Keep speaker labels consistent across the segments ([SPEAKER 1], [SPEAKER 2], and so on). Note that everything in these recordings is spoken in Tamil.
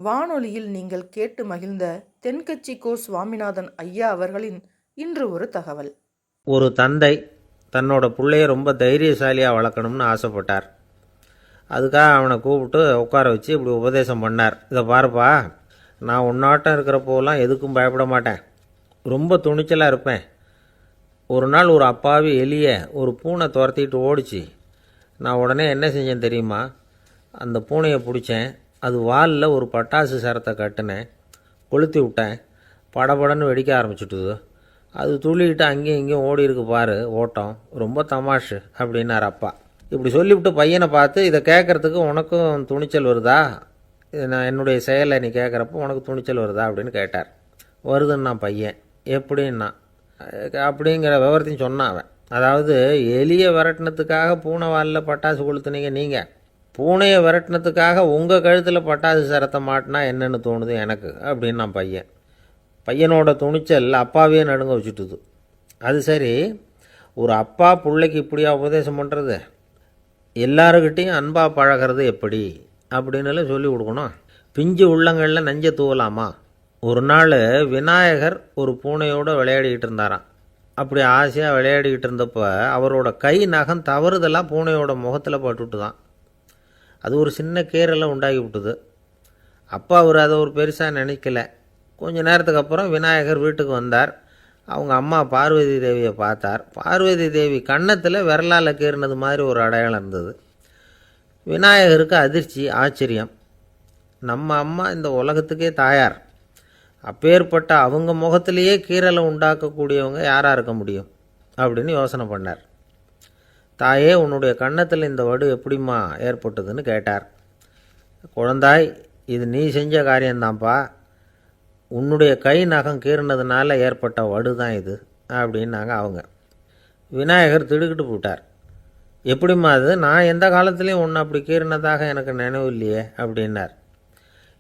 [SPEAKER 1] வானொலியில் நீங்கள் கேட்டு மகிழ்ந்த தென்கட்சி கோ சுவாமிநாதன் ஐயா அவர்களின் இன்று ஒரு தகவல்.
[SPEAKER 2] ஒரு தந்தை தன்னோட பிள்ளைய ரொம்ப தைரியசாலியாக வளர்க்கணும்னு ஆசைப்பட்டார். அதுக்காக அவனை கூப்பிட்டு உட்கார வச்சு இப்படி உபதேசம் பண்ணார். இதை பாருப்பா, நான் உன்னாட்டம் இருக்கிறப்போலாம் எதுக்கும் பயப்பட மாட்டேன், ரொம்ப துணிச்சலாக இருப்பேன். ஒரு நாள் ஒரு அப்பாவி எலிய ஒரு பூனை துரத்திட்டு ஓடிச்சு. நான் உடனே என்ன செஞ்சேன் தெரியுமா? அந்த பூனையை பிடிச்சேன், அது வாலில் ஒரு பட்டாசு சரத்தை கட்டினேன், கொளுத்தி விட்டேன், படபடன்னு வெடிக்க ஆரம்பிச்சுட்டுது. அது துள்ளிக்கிட்டு அங்கேயும் இங்கேயும் ஓடி இருக்கு பாரு ஓட்டம், ரொம்ப தமாஷு அப்படின்னார் அப்பா. இப்படி சொல்லிவிட்டு பையனை பார்த்து, இதை கேட்குறதுக்கு உனக்கும் துணிச்சல் வருதா? நான் என்னுடைய செயலை நீ கேட்குறப்போ உனக்கு துணிச்சல் வருதா அப்படின்னு கேட்டார். வருதுன்னா பையன். எப்படின்னா அப்படிங்கிற விவரத்தையும் சொன்னான் அவன். அதாவது, எலியை விரட்டினத்துக்காக பூனை வாலில் பட்டாசு கொளுத்துனீங்க நீங்கள், பூனையை விரட்டினத்துக்காக உங்கள் கழுத்தில் பட்டாசு சரத்தை மாட்டினா என்னென்னு தோணுது எனக்கு அப்படின்னு நான் பையன். பையனோட துணிச்சல் அப்பாவே நடுங்க வச்சுட்டுது. அது சரி, ஒரு அப்பா பிள்ளைக்கு இப்படியா உபதேசம் பண்ணுறது? எல்லாருக்கிட்டையும் அன்பாக பழகிறது எப்படி அப்படின்னு சொல்லி கொடுக்கணும். பிஞ்சு உள்ளங்களில் நஞ்சை தூவலாமா? ஒரு நாள் விநாயகர் ஒரு பூனையோடு விளையாடிக்கிட்டு இருந்தாராம். அப்படி ஆசையாக விளையாடிக்கிட்டு இருந்தப்போ அவரோட கை நகம் தவறுதெல்லாம் பூனையோட முகத்தில் பட்டுட்டு தான். அது ஒரு சின்ன கீரெல்லாம் உண்டாகி விட்டுது. அப்பா அவர் அதை ஒரு பெருசாக நினைக்கல. கொஞ்ச நேரத்துக்கு அப்புறம் விநாயகர் வீட்டுக்கு வந்தார். அவங்க அம்மா பார்வதி தேவியை பார்த்தார். பார்வதி தேவி கன்னத்தில் விரலால் கீறினது மாதிரி ஒரு அடையாளம் இருந்தது. விநாயகருக்கு அதிர்ச்சி, ஆச்சரியம். நம்ம அம்மா இந்த உலகத்துக்கே தாயார், அப்பேற்பட்ட அவங்க முகத்திலேயே கீரலை உண்டாக்கக்கூடியவங்க யாராக இருக்க முடியும் அப்படின்னு யோசனை பண்ணார். தாயே, உன்னுடைய கன்னத்தில் இந்த வடு எப்படிம்மா ஏற்பட்டதுன்னு கேட்டார். குழந்தாய், இது நீ செஞ்ச காரியம்தான்ப்பா, உன்னுடைய கை நகம் கீறினதுனால ஏற்பட்ட வடு தான் இது அப்படின்னாங்க அவங்க. விநாயகர் திடுக்கிட்டு போட்டார். எப்படிம்மா அது? நான் எந்த காலத்துலேயும் ஒன்று அப்படி கீறினதாக எனக்கு நினைவு இல்லையே அப்படின்னார்.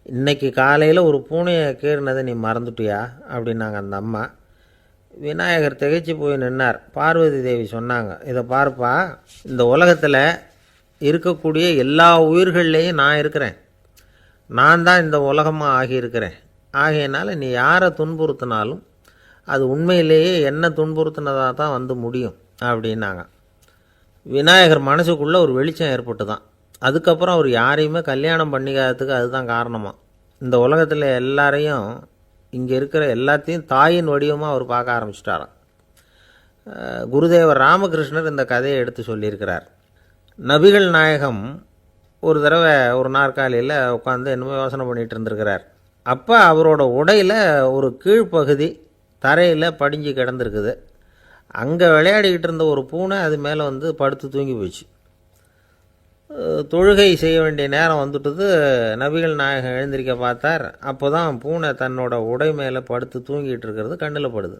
[SPEAKER 2] இன்னைக்கு காலையில் ஒரு பூனையை கீறினதை நீ மறந்துட்டியா அப்படின்னாங்க அந்த அம்மா. விநாயகர் திகைச்சு போய் நின்னார். பார்வதி தேவி சொன்னாங்க, இதை பார்ப்பா, இந்த உலகத்தில் இருக்கக்கூடிய எல்லா உயிர்கள்லேயும் நான் இருக்கிறேன். நான் தான் இந்த உலகமாக ஆகியிருக்கிறேன். ஆகையினால நீ யாரை துன்புறுத்தினாலும் அது உண்மையிலேயே என்ன துன்புறுத்தினதாக தான் வந்து முடியும் அப்படின்னாங்க. விநாயகர் மனசுக்குள்ளே ஒரு வெளிச்சம் ஏற்பட்டு தான். அதுக்கப்புறம் அவர் யாரையுமே கல்யாணம் பண்ணிக்காததுக்கு அதுதான் காரணமாக. இந்த உலகத்தில் எல்லாரையும், இங்கே இருக்கிற எல்லாத்தையும் தாயின் வடிவமாக அவர் பார்க்க ஆரம்பிச்சிட்டாராம். குருதேவர் ராமகிருஷ்ணர் இந்த கதையை எடுத்து சொல்லியிருக்கிறார். நபிகள் நாயகம் ஒரு தடவை ஒரு நாற்காலியில் உட்காந்து என்னமோ யோசனை பண்ணிகிட்டு இருந்திருக்கிறார். அப்போ அவரோட உடையில் ஒரு கீழ்ப்பகுதி தரையில் படிஞ்சு கிடந்திருக்குது. அங்கே விளையாடிக்கிட்டு இருந்த ஒரு பூனை அது மேலே வந்து படுத்து தூங்கி போச்சு. தொழுகை செய்ய வேண்டிய நேரம் வந்துட்டது. நபிகள் நாயகம் எழுந்திருக்க பார்த்தார். அப்போ தான் பூனை தன்னோட உடை மேலே படுத்து தூங்கிட்டு இருக்கிறது கண்ணில் படுது.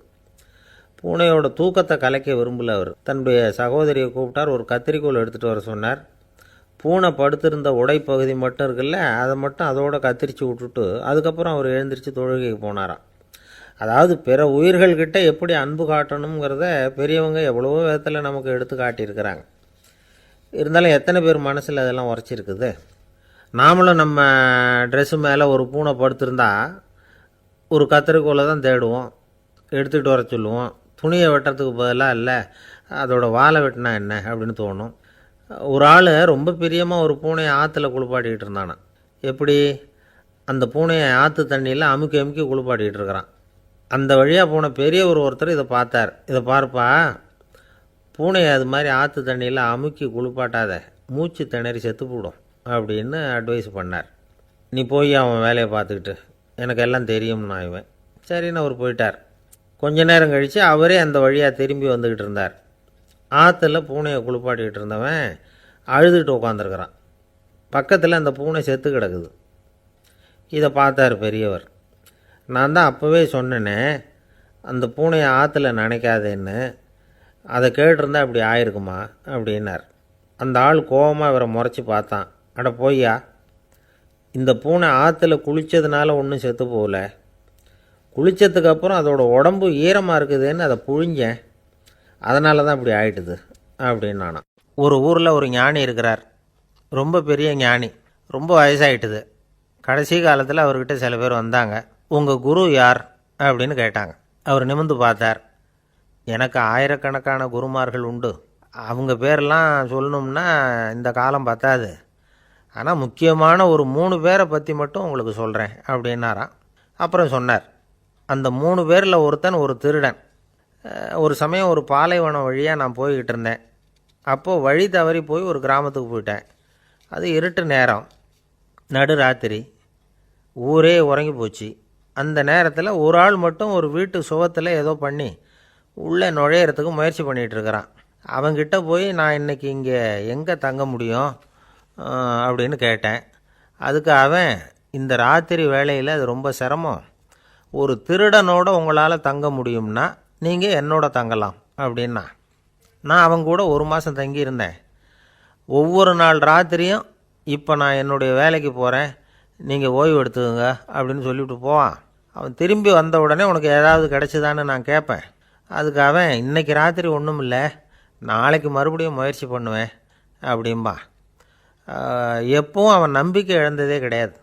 [SPEAKER 2] பூனையோட தூக்கத்தை கலைக்க விரும்பல அவர். தன்னுடைய சகோதரியை கூப்பிட்டார். ஒரு கத்திரிக்கோல் எடுத்துகிட்டு வர சொன்னார். பூனை படுத்திருந்த உடைப்பகுதி மட்டும் இருக்குல்ல, அதை மட்டும் அதோட கத்திரிச்சு விட்டுட்டு அதுக்கப்புறம் அவர் எழுந்திரிச்சு தொழுகைக்கு போனாராம். அதாவது, பிற உயிர்கள்கிட்ட எப்படி அன்பு காட்டணுங்கிறத பெரியவங்க எவ்வளவோ விதத்தில் நமக்கு எடுத்து காட்டியிருக்கிறாங்க. இருந்தாலும் எத்தனை பேர் மனசில் அதெல்லாம் உரைச்சிருக்குது? நாமளும் நம்ம ட்ரெஸ்ஸு மேலே ஒரு பூனை படுத்திருந்தா ஒரு கத்திரிக்கோலை தான் தேடுவோம், எடுத்துகிட்டு வர சொல்லுவோம். துணியை வெட்டுறதுக்கு பதிலாக இல்லை, அதோட வாழை வெட்டினா என்ன அப்படின்னு தோணும். ஒரு ஆள் ரொம்ப பிரியமாக ஒரு பூனையை ஆற்றுல குளிப்பாட்டிக்கிட்டு இருந்தானா. எப்படி? அந்த பூனையை ஆற்று தண்ணியில் அமுக்கி அமுக்கி குளிப்பாட்டிக்கிட்டு இருக்கிறான். அந்த வழியாக போன பெரியவர் ஒருத்தர் இதை பார்த்தார். இதை பார்ப்பா, பூனையை அது மாதிரி ஆற்று தண்ணியில் அமுக்கி குளிப்பாட்டாத, மூச்சு திணறி செத்து போடும் அப்படின்னு அட்வைஸ் பண்ணார். நீ போய் அவன் வேலையை பார்த்துக்கிட்டு, எனக்கு எல்லாம் தெரியும்னா இவன். சரின்னு அவர் போயிட்டார். கொஞ்ச நேரம் கழித்து அவரே அந்த வழியாக திரும்பி வந்துக்கிட்டு இருந்தார். ஆற்றுல பூனையை குளிப்பாட்டிக்கிட்டு இருந்தவன் அழுதுகிட்டு உட்காந்துருக்கிறான். பக்கத்தில் அந்த பூனை செத்து கிடக்குது. இதை பார்த்தார் பெரியவர். நான் தான் அப்போவே சொன்னேனே, அந்த பூனையை ஆற்றுல நினைக்காதேன்னு, அதை கேட்டிருந்தா இப்படி ஆயிருக்குமா அப்படின்னார். அந்த ஆள் கோபமாக இவரை முறைச்சி பார்த்தான். அட போய்யா, இந்த பூனை ஆற்றுல குளித்ததுனால ஒன்றும் செத்து போகல, குளித்ததுக்கப்புறம் அதோட உடம்பு ஈரமாக இருக்குதுன்னு அதை புழிஞ்சேன், அதனால தான் இப்படி ஆயிட்டுது அப்படின்னு நானா. ஒரு ஊரில் ஒரு ஞானி இருக்கிறார். ரொம்ப பெரிய ஞானி, ரொம்ப வயசாகிட்டுது. கடைசி காலத்தில் அவர்கிட்ட சில பேர் வந்தாங்க. உங்கள் குரு யார் அப்படின்னு கேட்டாங்க. அவர் நிமிர்ந்து பார்த்தார். எனக்கு ஆயிரக்கணக்கான குருமார்கள் உண்டு, அவங்க பேரெல்லாம் சொல்லணும்னா இந்த காலம் பத்தாது. ஆனால் முக்கியமான ஒரு 3 பேரை பற்றி மட்டும் உங்களுக்கு சொல்கிறேன் அப்படின்னாராம். அப்புறம் சொன்னார், அந்த 3 பேரில் ஒருத்தன் ஒரு திருடன். ஒரு சமயம் ஒரு பாலைவனம் வழியாக நான் போய்கிட்டு இருந்தேன். அப்போது வழி தவறி போய் ஒரு கிராமத்துக்கு போயிட்டேன். அது இருட்டு நேரம், நடுராத்திரி, ஊரே உறங்கி போச்சு. அந்த நேரத்தில் ஒரு ஆள் மட்டும் ஒரு வீட்டு சுவத்தில் ஏதோ பண்ணி உள்ளே நுழையிறதுக்கு முயற்சி பண்ணிகிட்ருக்கிறான். அவங்கிட்ட போய் நான் இன்றைக்கி இங்கே எங்கே தங்க முடியும் அப்படின்னு கேட்டேன். அதுக்கு அவன், இந்த ராத்திரி வேளையில் அது ரொம்ப சிரமம், ஒரு திருடனோட உங்களால் தங்க முடியும்னா நீங்கள் என்னோட தங்கலாம் அப்படின்னா. நான் அவங்க கூட 1 மாதம் தங்கியிருந்தேன். ஒவ்வொரு நாள் ராத்திரியும் இப்போ நான் என்னுடைய வேலைக்கு போகிறேன், நீங்கள் ஓய்வு எடுத்துக்கோங்க அப்படின்னு சொல்லிவிட்டு போவான். அவன் திரும்பி வந்த உடனே உனக்கு ஏதாவது கிடச்சிதான்னு நான் கேட்பேன். அதுக்கு அவன், இன்றைக்கி ராத்திரி ஒன்றும் இல்லை, நாளைக்கு மறுபடியும் முயற்சி பண்ணுவேன் அப்படின்பா. எப்பவும் அவன் நம்பிக்கை இழந்ததே கிடையாது,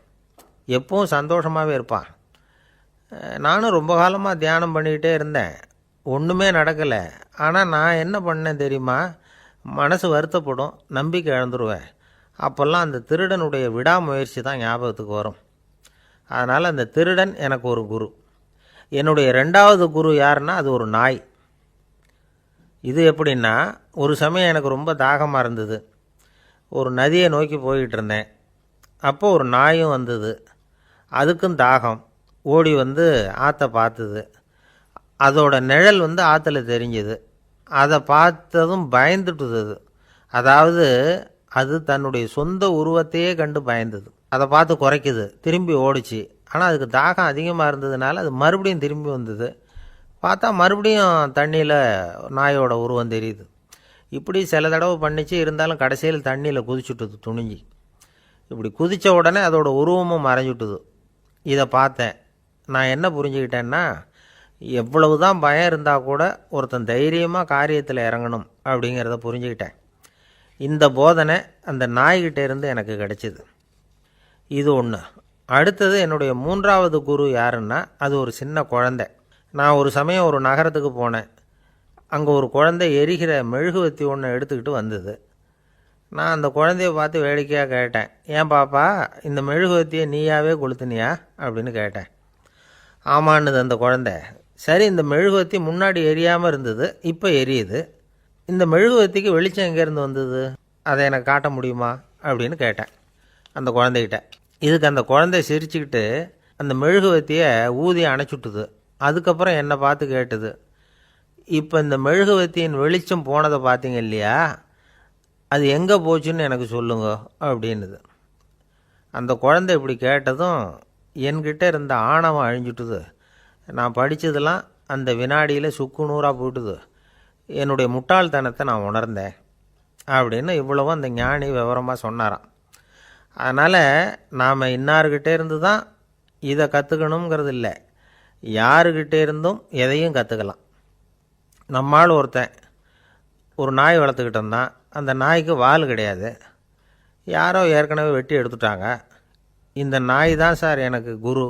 [SPEAKER 2] எப்பவும் சந்தோஷமாகவே இருப்பான். நானும் ரொம்ப காலமாக தியானம் பண்ணிக்கிட்டே இருந்தேன், ஒன்றுமே நடக்கலை. ஆனால் நான் என்ன பண்ணேன் தெரியுமா, மனசு வருத்தப்படும், நம்பிக்கை இழந்துருவேன். அப்போல்லாம் அந்த திருடனுடைய விடாமுயற்சி தான் ஞாபகத்துக்கு வரும். அதனால் அந்த திருடன் எனக்கு ஒரு குரு. என்னுடைய 2வது குரு யாருன்னா அது ஒரு நாய். இது எப்படின்னா, ஒரு சமயம் எனக்கு ரொம்ப தாகமாக இருந்தது. ஒரு நதியை நோக்கி போய்கிட்டு இருந்தேன். அப்போது ஒரு நாயும் வந்தது. அதுக்கும் தாகம். ஓடி வந்து ஆற்றை பார்த்துது. அதோட நிழல் வந்து ஆற்றுல தெரிஞ்சுது. அதை பார்த்ததும் பயந்துட்டுது. அதாவது அது தன்னுடைய சொந்த உருவத்தையே கண்டு பயந்தது. அதை பார்த்து குறைக்குது, திரும்பி ஓடிச்சு. ஆனால் அதுக்கு தாகம் அதிகமாக இருந்ததுனால அது மறுபடியும் திரும்பி வந்தது. பார்த்தா மறுபடியும் தண்ணியில் நாயோட உருவம் தெரியுது. இப்படி சில தடவை பண்ணிச்சு. இருந்தாலும் கடைசியில் தண்ணியில் குதிச்சுட்டுது துணிஞ்சி. இப்படி குதித்த உடனே அதோட உருவமும் மறைஞ்சுட்டுது. இதை பார்த்தேன். நான் என்ன புரிஞ்சுக்கிட்டேன்னா, எவ்வளவு தான் பயம் இருந்தால் கூட ஒருத்தன் தைரியமாக காரியத்தில் இறங்கணும் அப்படிங்கிறத புரிஞ்சுக்கிட்டேன். இந்த போதனை அந்த நாய்கிட்ட இருந்து எனக்கு கிடைச்சிது. இது ஒன்று. அடுத்தது என்னுடைய 3வது குரு யாருன்னா அது ஒரு சின்ன குழந்தை. நான் ஒரு சமயம் ஒரு நகரத்துக்கு போனேன். அங்கே ஒரு குழந்தை எரிகிற மெழுகுவத்தி ஒன்று எடுத்துக்கிட்டு வந்தது. நான் அந்த குழந்தைய பார்த்து வேடிக்கையாக கேட்டேன், ஏன் பாப்பா இந்த மெழுகுவத்தியை நீயாவே கொளுத்துனியா அப்படின்னு கேட்டேன். ஆமான்னுது அந்த குழந்தை. சரி, இந்த மெழுகுவத்தி முன்னாடி எரியாமல் இருந்தது, இப்போ எரியுது. இந்த மெழுகுவத்திக்கு வெளிச்சம் எங்கேருந்து வந்தது, அதை எனக்கு காட்ட முடியுமா அப்படின்னு கேட்டேன் அந்த குழந்தைகிட்ட. இதுக்கு அந்த குழந்தை சிரிச்சுக்கிட்டு அந்த மெழுகுவத்தியை ஊதி அணைச்சுட்டுது. அதுக்கப்புறம் என்னை பார்த்து கேட்டுது, இப்போ இந்த மெழுகுவத்தியின் வெளிச்சம் போனதை பார்த்தீங்க இல்லையா, அது எங்கே போச்சுன்னு எனக்கு சொல்லுங்க அப்படின்னுது. அந்த குழந்தை இப்படி கேட்டதும் என்கிட்ட இருந்த ஆணவம் அழிஞ்சுட்டுது. நான் படித்ததெல்லாம் அந்த வினாடியில் சுக்கு நூறாக போயிட்டுது. என்னுடைய முட்டாள்தனத்தை நான் உணர்ந்தேன் அப்படின்னு இவ்வளவும் அந்த ஞானி விவரமாக சொன்னாராம். அதனால் நாம் இன்னார்கிட்டே இருந்து தான் இதை கற்றுக்கணுங்கிறது இல்லை, யாருக்கிட்டே இருந்தும் எதையும் கற்றுக்கலாம். நம்மால் ஒருத்தன் ஒரு நாய் வளர்த்துக்கிட்டு இருந்தான். அந்த நாய்க்கு வால் கிடையாது. யாரோ ஏற்கனவே வெட்டி எடுத்துட்டாங்க. இந்த நாய் தான் சார் எனக்கு குரு,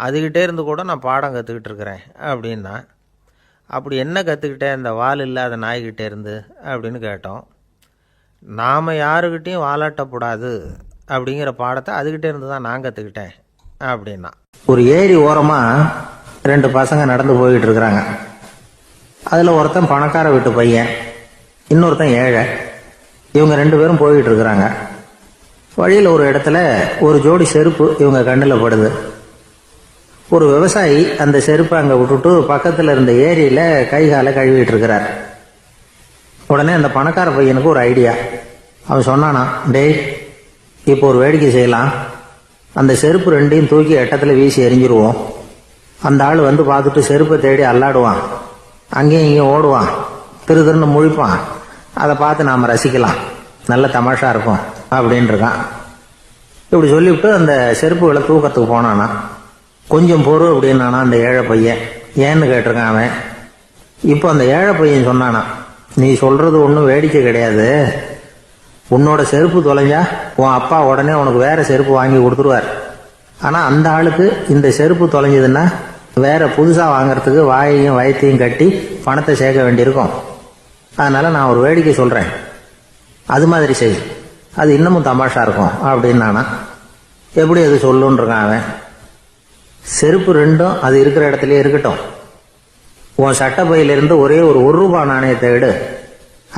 [SPEAKER 2] அதுக்கிட்டே இருந்து கூட நான் பாடம் கற்றுக்கிட்டு இருக்கிறேன் அப்படின்னா. அப்படி என்ன கற்றுக்கிட்டேன் இந்த வால் இல்லாத நாய்கிட்டே இருந்து அப்படின்னு கேட்டோம். நாம் யாருக்கிட்டேயும் வாலாட்டக்கூடாது அப்படிங்கிற பாடத்தை அதுக்கிட்டே இருந்து தான் நான் கற்றுக்கிட்டேன் அப்படின்னா.
[SPEAKER 3] ஒரு ஏரி ஓரமாக 2 பசங்க நடந்து போய்கிட்டு இருக்கிறாங்க. அதில் ஒருத்தன் பணக்கார வீட்டு பையன், இன்னொருத்தன் ஏழை. இவங்க 2 பேரும் போய்கிட்டு இருக்கிறாங்க. வழியில் ஒரு இடத்துல ஒரு ஜோடி செருப்பு இவங்க கண்ணில் படுது. ஒரு விவசாயி அந்த செருப்பை அங்கே விட்டுட்டு பக்கத்தில் இருந்த ஏரியில் கை காலை கழுவிட்டு இருக்கிறார். உடனே அந்த பணக்கார பையனுக்கு ஒரு ஐடியா. அவன் சொன்னானா, டேய் இப்போ ஒரு வேடிக்கை செய்யலாம், அந்த செருப்பு 2ஐயும் தூக்கி எட்டத்தில் வீசி எறிஞ்சிருவோம். அந்த ஆள் வந்து பார்த்துட்டு செருப்பை தேடி அல்லாடுவான், அங்கேயும் இங்கேயும் ஓடுவான், திருன்னு முழிப்பான். அதை பார்த்து நாம் ரசிக்கலாம், நல்ல தமாஷா இருக்கும் அப்படின்னு இருக்கான். இப்படி சொல்லிவிட்டு அந்த செருப்புகளை தூக்கத்துக்கு போனானா. கொஞ்சம் பொறு அப்படின்னானா அந்த ஏழை பையன். ஏன்னு கேட்டிருக்கான் அவன். இப்போ அந்த ஏழை பையன் சொன்னானா, நீ சொல்றது ஒன்றும் வேடிக்கை கிடையாது, உன்னோட செருப்பு தொலைஞ்சா உன் அப்பா உடனே உனக்கு வேற செருப்பு வாங்கி கொடுத்துருவார். ஆனால் அந்த ஆளுக்கு இந்த செருப்பு தொலைஞ்சதுன்னா வேற புதுசாக வாங்குறதுக்கு வாயையும் வயத்தையும் கட்டி பணத்தை சேர்க்க வேண்டியிருக்கும். அதனால் நான் ஒரு வேடிக்கை சொல்கிறேன், அது மாதிரி செய், அது இன்னமும் தமாஷா இருக்கும் அப்படின்னு நானா. எப்படி அது சொல்லுன்னு இருக்கான் அவன். செருப்பு ரெண்டும் அது இருக்கிற இடத்துலயே இருக்கட்டும். உன் சட்டப்பையிலிருந்து ஒரே ஒரு ரூபாய் நாணயத்தை எடு,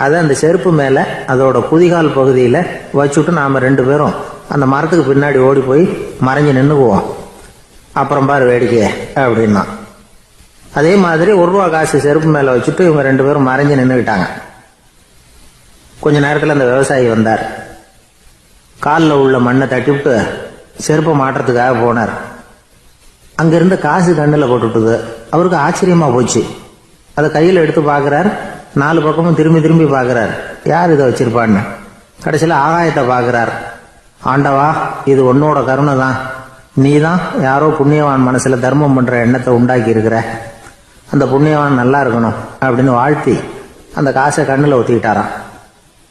[SPEAKER 3] அதை அந்த செருப்பு மேலே அதோட குதிகால் பகுதியில் வச்சுட்டு நாம் 2 பேரும் அந்த மரத்துக்கு பின்னாடி ஓடி போய் மறைஞ்சு நின்றுக்குவோம். அப்புறம் பாரு வேடிக்கையே அப்படின்னா. அதே மாதிரி ரூபா காசு செருப்பு மேலே வச்சுட்டு இவங்க 2 பேரும் மறைஞ்சு நின்றுக்கிட்டாங்க. கொஞ்ச நேரத்தில் அந்த விவசாயி வந்தார். காலில் உள்ள மண்ணை தட்டிவிட்டு செருப்பை மாட்டுறதுக்காக போனார். அங்கிருந்து காசு கண்ணில் போட்டுவிட்டது. அவருக்கு ஆச்சரியமாக போச்சு. அதை கையில் எடுத்து பார்க்குறார். 4 பக்கமும் திரும்பி திரும்பி பார்க்குறார், யார் இதை வச்சிருப்பான்னு. கடைசியில் ஆகாயத்தை பார்க்குறார். ஆண்டவா, இது உன்னோட கருணை தான். நீ தான் யாரோ புண்ணியவான் மனசில் தர்மம் பண்ணுற எண்ணத்தை உண்டாக்கி இருக்கிற. அந்த புண்ணியவான் நல்லா இருக்கணும் அப்படின்னு வாழ்த்தி அந்த காசை கண்ணில் ஒத்திக்கிட்டாராம்.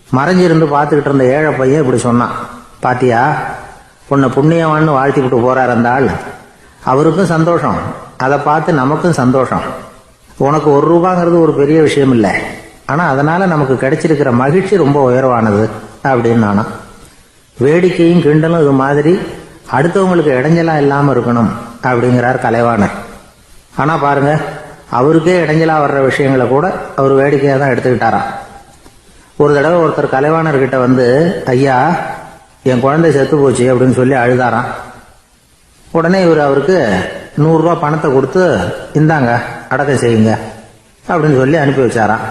[SPEAKER 3] மறைஞ்சிருந்து பார்த்துக்கிட்டு இருந்த ஏழை பையன் இப்படி சொன்னான், பாத்தியா, உன்னை புண்ணியவான்னு வாழ்த்தி விட்டு போறார் அந்த ஆள். அவருக்கும் சந்தோஷம், அதை பார்த்து நமக்கும் சந்தோஷம். உனக்கு ரூபாங்கிறது ஒரு பெரிய விஷயம் இல்லை, ஆனால் அதனால நமக்கு கிடைச்சிருக்கிற மகிழ்ச்சி ரொம்ப உயர்வானது அப்படின்னு நானா. வேடிக்கையும் கிண்டலும் இது மாதிரி அடுத்தவங்களுக்கு இடைஞ்சலா இல்லாமல் இருக்கணும் அப்படிங்கிறார் கலைவாணர். ஆனால் பாருங்க, அவருக்கே இடைஞ்சலா வர்ற விஷயங்களை கூட அவர் வேடிக்கையாக தான் எடுத்துக்கிட்டாராம். ஒரு தடவை ஒருத்தர் கலைவாணர்கிட்ட வந்து, ஐயா, என் குழந்தை செத்து போச்சு அப்படின்னு சொல்லி அழுதாராம். உடனே இவர் அவருக்கு 100 ரூபா பணத்தை கொடுத்து, இந்தாங்க அடக்கம் செய்யுங்க அப்படின்னு சொல்லி அனுப்பி வச்சாராம்.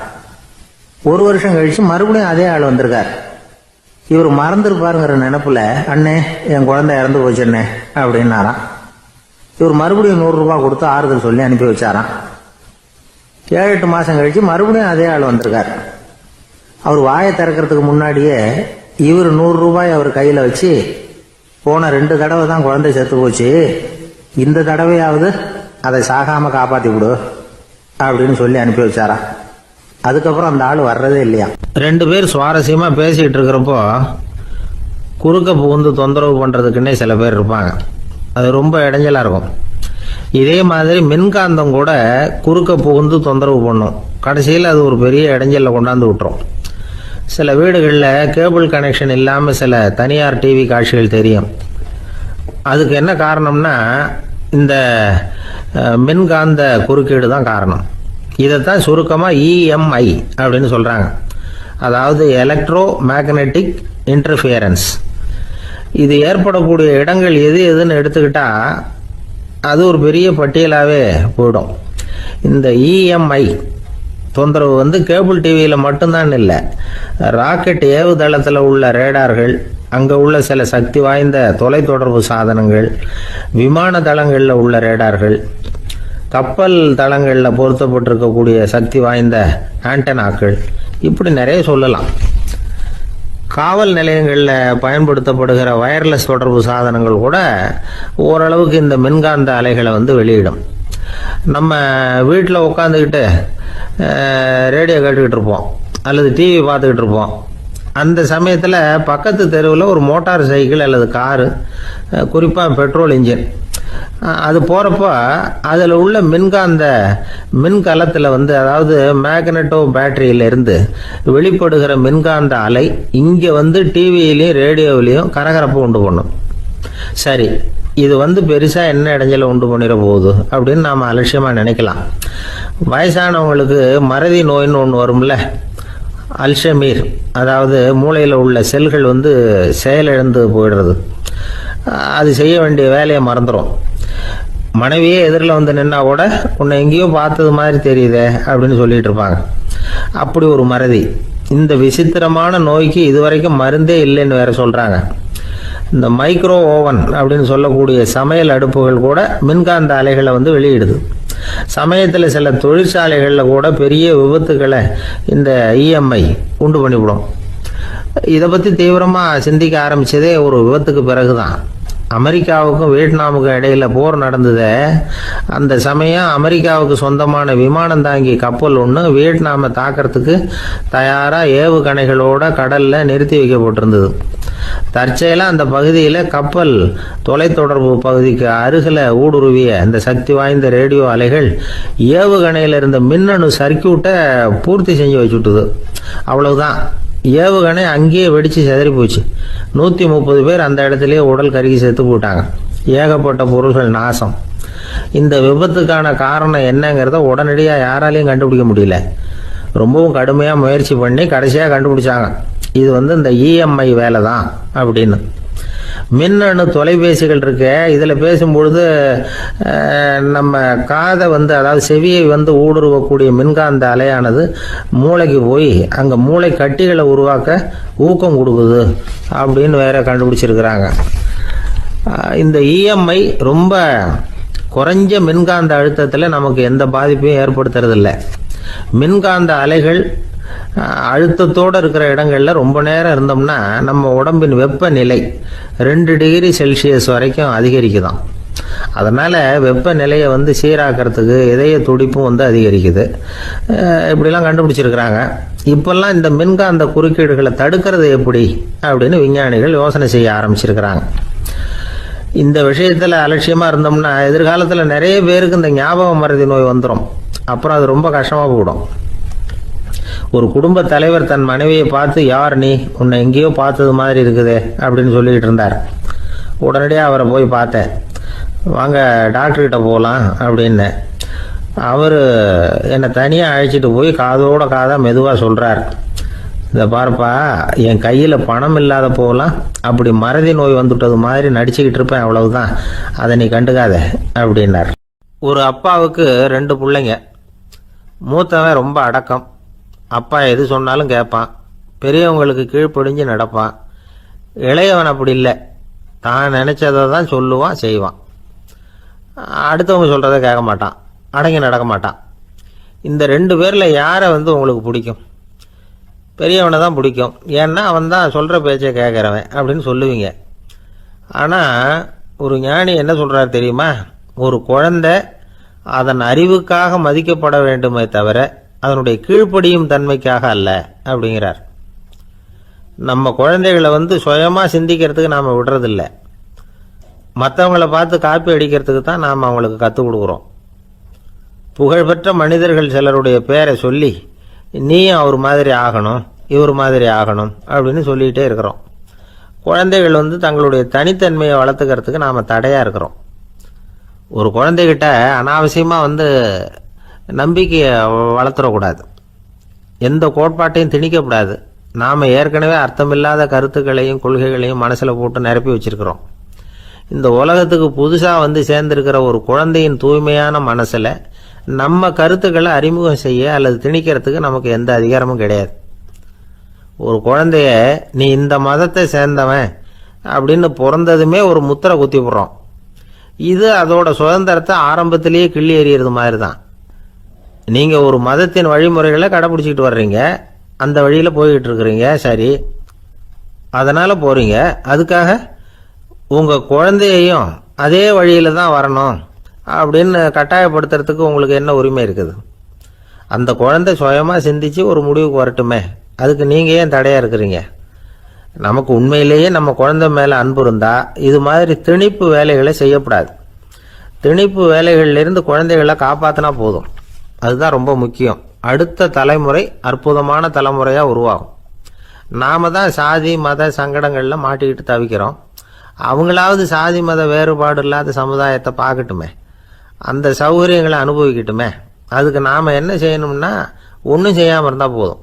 [SPEAKER 3] 1 வருஷம் கழிச்சு மறுபடியும் அதே ஆள் வந்திருக்கார். இவர் மறந்துருப்பாருங்கிற நினைப்புல, அண்ணே என் குழந்தை இறந்து போச்சுண்ணே அப்படின்னாராம். இவர் மறுபடியும் 100 ரூபா கொடுத்து ஆறுதல் சொல்லி அனுப்பி வச்சாராம். 7-8 மாசம் கழிச்சு மறுபடியும் அதே ஆள் வந்திருக்கார். அவர் வாயை திறக்கிறதுக்கு முன்னாடியே இவர் 100 ரூபாய் அவர் கையில வச்சு, போன 2 தடவை தான் குழந்தை செத்து போச்சு, இந்த தடவையாவது அதை சாகாம காப்பாத்தி விடு அப்படின்னு சொல்லி அனுப்பி வச்சாராம். அதுக்கப்புறம் அந்த ஆள் வர்றதே இல்லையா.
[SPEAKER 2] 2 பேர் சுவாரஸ்யமா பேசிட்டு இருக்கிறப்போ குறுக்க புகுந்து தொந்தரவு பண்றதுக்குன்னே சில பேர் இருப்பாங்க. அது ரொம்ப இடைஞ்சலா இருக்கும். இதே மாதிரி மின்காந்தம் கூட குறுக்க புகுந்து தொந்தரவு பண்ணும். கடைசியில் அது ஒரு பெரிய இடைஞ்சல கொண்டாந்து விட்டுரும். சில வீடுகளில் கேபிள் கனெக்ஷன் இல்லாமல் சில தனியார் டிவி காட்சிகள் தெரியும். அதுக்கு என்ன காரணம்னா, இந்த மின்காந்த குறுக்கீடு தான் காரணம். இதைத்தான் சுருக்கமாக இஎம்ஐ அப்படின்னு சொல்கிறாங்க. அதாவது எலக்ட்ரோ மேக்னெட்டிக் இன்டர்ஃபியரன்ஸ். இது ஏற்படக்கூடிய இடங்கள் எது எதுன்னு எடுத்துக்கிட்டா அது ஒரு பெரிய பட்டியலாகவே போயிடும். இந்த இஎம்ஐ தொந்தரவு வந்து கேபிள் டிவியில் மட்டும்தான் இல்லை, ராக்கெட் ஏவுதளத்தில் உள்ள ரேடார்கள், அங்கே உள்ள சில சக்தி வாய்ந்த தொலைத்தொடர்பு சாதனங்கள், விமான தளங்களில் உள்ள ரேடார்கள், கப்பல் தளங்களில் பொருத்தப்பட்டிருக்கக்கூடிய சக்தி வாய்ந்த ஆண்டனாக்கள், இப்படி நிறைய சொல்லலாம். காவல் நிலையங்களில் பயன்படுத்தப்படுகிற வயர்லெஸ் தொடர்பு சாதனங்கள் கூட ஓரளவுக்கு இந்த மின்காந்த அலைகளை வந்து வெளியிடும். நம்ம வீட்டில் உட்காந்துக்கிட்டு ரேடியோ கேட்டுக்கிட்டு இருப்போம் அல்லது டிவி பார்த்துக்கிட்டு இருப்போம். அந்த சமயத்தில் பக்கத்து தெருவில் ஒரு மோட்டார் சைக்கிள் அல்லது காரு, குறிப்பாக பெட்ரோல் இன்ஜின், அது போகிறப்போ அதில் உள்ள மின்கலத்தில் வந்து, அதாவது மேக்னெட்டோ பேட்டரியிலிருந்து வெளிப்படுகிற மின்காந்த அலை இங்கே வந்து டிவியிலையும் ரேடியோவிலையும் கரகரப்பு உண்டு பண்ணும். சரி, இது வந்து பெருசாக என்ன இடைஞ்சலை உண்டு பண்ணிட போகுது அப்படின்னு நாம் அலட்சியமாக நினைக்கலாம். வயசானவங்களுக்கு மறதி நோயின்னு ஒன்று வரும்ல, அல்ஷமீர், அதாவது மூளையில் உள்ள செல்கள் வந்து செயலிழந்து போயிடுறது. அது செய்ய வேண்டிய வேலையை மறந்துடும். மனைவியே எதிரில் வந்து நின்னா கூட உன்னை எங்கேயோ பார்த்தது மாதிரி தெரியுதே அப்படின்னு சொல்லிட்டு இருப்பாங்க. அப்படி ஒரு மறதி. இந்த விசித்திரமான நோய்க்கு இதுவரைக்கும் மருந்தே இல்லைன்னு வேற சொல்றாங்க. இந்த மைக்ரோ ஓவன் அப்படின்னு சொல்லக்கூடிய சமையல் அடுப்புகள் கூட மின்காந்த அலைகளை வந்து வெளியிடுது. சமயத்தில் சில தொழிற்சாலைகளில் கூட பெரிய விபத்துக்களை இந்த இஎம்ஐ உண்டு பண்ணிவிடும். இதை பற்றி தீவிரமாக சிந்திக்க ஆரம்பித்ததே ஒரு விபத்துக்கு பிறகுதான்.
[SPEAKER 3] அமெரிக்காவுக்கும் வியட்நாமுக்கும் இடையில போர் நடந்தது. அந்த சமயம் அமெரிக்காவுக்கு சொந்தமான விமானம் தாங்கி கப்பல் ஒன்று வியட்நாமை தாக்கிறதுக்கு தயாராக ஏவுகணைகளோட கடலில் நிறுத்தி வைக்கப்பட்டிருந்தது. தற்செயலாக அந்த பகுதியில் கப்பல் தொலைத்தொடர்பு பகுதிக்கு அருகில் ஊடுருவிய இந்த சக்தி வாய்ந்த ரேடியோ அலைகள் ஏவுகணையில் இருந்த மின்னணு சர்க்கியூட்டை பூர்த்தி செஞ்சு வச்சுட்டுது. அவ்வளவுதான், ஏவுகணை அங்கேயே வெடித்து சிதறி போச்சு. 130 பேர் அந்த இடத்துலயே உடல் கருகி செத்து போட்டாங்க. ஏகப்பட்ட பொருள்கள் நாசம். இந்த விபத்துக்கான காரணம் என்னங்கிறத உடனடியாக யாராலையும் கண்டுபிடிக்க முடியல. ரொம்பவும் கடுமையாக முயற்சி பண்ணி கடைசியாக கண்டுபிடிச்சாங்க. இது இந்த இஎம்ஐ வேலை தான் அப்படின்னு. மின்னணு தொலைபேசிகள் இருக்க இதில் பேசும்பொழுது நம்ம காதை அதாவது செவியை ஊடுருவக்கூடிய மின்காந்த அலையானது மூளைக்கு போய் அங்கே மூளை கட்டிகளை உருவாக்க ஊக்கம் கொடுக்குது அப்படின்னு வேற கண்டுபிடிச்சிருக்கிறாங்க. இந்த இஎம்ஐ ரொம்ப குறைஞ்ச மின்காந்த அழுத்தத்தில் நமக்கு எந்த பாதிப்பையும் ஏற்படுத்துறதில்ல. மின்காந்த அலைகள் அழுத்தத்தோடு இருக்கிற இடங்களில் ரொம்ப நேரம் இருந்தோம்னா நம்ம உடம்பின் வெப்பநிலை 2 டிகிரி செல்சியஸ் வரைக்கும் அதிகரிக்குதாம். அதனால் வெப்பநிலையை சீராக்கிறதுக்கு இதய துடிப்பும் அதிகரிக்குது. இப்படிலாம் கண்டுபிடிச்சிருக்கிறாங்க. இப்பெல்லாம் இந்த மின்காந்த குறுக்கீடுகளை தடுக்கிறது எப்படி அப்படின்னு விஞ்ஞானிகள் யோசனை செய்ய ஆரம்பிச்சிருக்கிறாங்க. இந்த விஷயத்தில் அலட்சியமாக இருந்தோம்னா எதிர்காலத்தில் நிறைய பேருக்கு இந்த ஞாபக மறதி நோய் வந்துடும். அப்புறம் அது ரொம்ப கஷ்டமாக போயிடும். ஒரு குடும்ப தலைவர் தன் மனைவியை பார்த்து, யார் நீ, உன்னை எங்கேயோ பார்த்தது மாதிரி இருக்குதே அப்படின்னு சொல்லிக்கிட்டு இருந்தார். உடனடியாக அவரை போய் பார்த்தேன். வாங்க டாக்டர்கிட்ட போகலாம் அப்படின்னு. அவர் என்னை தனியாக அழைச்சிட்டு போய் காதோட காதாக மெதுவாக சொல்கிறார், இதை பார்ப்பா, என் கையில் பணம் இல்லாத போகலாம், அப்படி மறதி நோய் வந்துட்டது மாதிரி நடிச்சுக்கிட்டு இருப்பேன், அவ்வளவுதான், அதை நீ கண்டுக்காத அப்படின்னார். ஒரு அப்பாவுக்கு 2 பிள்ளைங்க. மூத்தவன் ரொம்ப அடக்கம். அப்பா எது சொன்னாலும் கேட்பான். பெரியவங்களுக்கு கீழ்ப்படிஞ்சு நடப்பான். இளையவன் அப்படி இல்லை, தான் நினைச்சதை தான் சொல்லுவான், செய்வான். அடுத்தவங்க சொல்கிறத கேட்க மாட்டான், அடங்கி நடக்க மாட்டான். இந்த 2 பேரில் யாரை உங்களுக்கு பிடிக்கும்? பெரியவனை தான் பிடிக்கும். ஏன்னா அவன் தான் சொல்கிற பேச்சை கேட்குறவன் அப்படின்னு சொல்லுவீங்க. ஆனால் ஒரு ஞானி என்ன சொல்கிறார் தெரியுமா? ஒரு குழந்தை அதன் அறிவுக்காக மதிக்கப்பட வேண்டுமே தவிர அதனுடைய கீழ்ப்படியும் தன்மைக்காக அல்ல அப்படிங்கிறார். நம்ம குழந்தைகளை சுயமாக சிந்திக்கிறதுக்கு நாம் விடுறதில்லை. மற்றவங்களை பார்த்து காப்பி அடிக்கிறதுக்கு தான் நாம் அவங்களுக்கு கற்றுக் கொடுக்குறோம். புகழ்பெற்ற மனிதர்கள் சிலருடைய பேரை சொல்லி, நீயும் அவர் மாதிரி ஆகணும், இவர் மாதிரி ஆகணும் அப்படின்னு சொல்லிகிட்டே இருக்கிறோம். குழந்தைகள் தங்களுடைய தனித்தன்மையை வளர்த்துக்கிறதுக்கு நாம் தடையாக இருக்கிறோம். ஒரு குழந்தைகிட்ட அனாவசியமாக நம்பிக்கையை வளர்த்துடக்கூடாது. எந்த கோட்பாட்டையும் திணிக்கக்கூடாது. நாம் ஏற்கனவே அர்த்தமில்லாத கருத்துக்களையும் கொள்கைகளையும் மனசில் போட்டு நிரப்பி வச்சிருக்கிறோம். இந்த உலகத்துக்கு புதுசாக சேர்ந்திருக்கிற ஒரு குழந்தையின் தூய்மையான மனசில் நம்ம கருத்துக்களை அறிமுகம் செய்ய அல்லது திணிக்கிறதுக்கு நமக்கு எந்த அதிகாரமும் கிடையாது. ஒரு குழந்தைய நீ இந்த மதத்தை சேர்ந்தவன் அப்படின்னு பிறந்ததுமே ஒரு முத்திரை குத்தி போடுறோம். இது அதோட சுதந்திரத்தை ஆரம்பத்திலேயே கிள்ளி எறிகிறது மாதிரி தான். நீங்கள் ஒரு மதத்தின் வழிமுறைகளை கடைப்பிடிச்சிக்கிட்டு வர்றீங்க, அந்த வழியில் போய்கிட்டு இருக்கிறீங்க, சரி, அதனால் போகிறீங்க. அதுக்காக உங்கள் குழந்தையையும் அதே வழியில் தான் வரணும் அப்படின்னு கட்டாயப்படுத்துறதுக்கு உங்களுக்கு என்ன உரிமை இருக்குது? அந்த குழந்தை சுயமாக சிந்திச்சு ஒரு முடிவுக்கு வரட்டுமே, அதுக்கு நீங்கள் ஏன் தடையாக இருக்கிறீங்க? நமக்கு உண்மையிலேயே நம்ம குழந்தை மேலே அன்பு இருந்தால் இது மாதிரி திணிப்பு வேலைகளை செய்யக்கூடாது. திணிப்பு வேலைகளிலிருந்து குழந்தைகளை காப்பாற்றினா போதும். அதுதான் ரொம்ப முக்கியம். அடுத்த தலைமுறை அற்புதமான தலைமுறையாக உருவாகும். நாம் தான் சாதி மத சங்கடங்களில் மாட்டிக்கிட்டு தவிக்கிறோம். அவங்களாவது சாதி மத வேறுபாடு இல்லாத சமுதாயத்தை பார்க்கட்டுமே, அந்த சௌகரியங்களை அனுபவிக்கட்டுமே. அதுக்கு நாம் என்ன செய்யணும்னா ஒன்றும் செய்யாமல் இருந்தால் போதும்.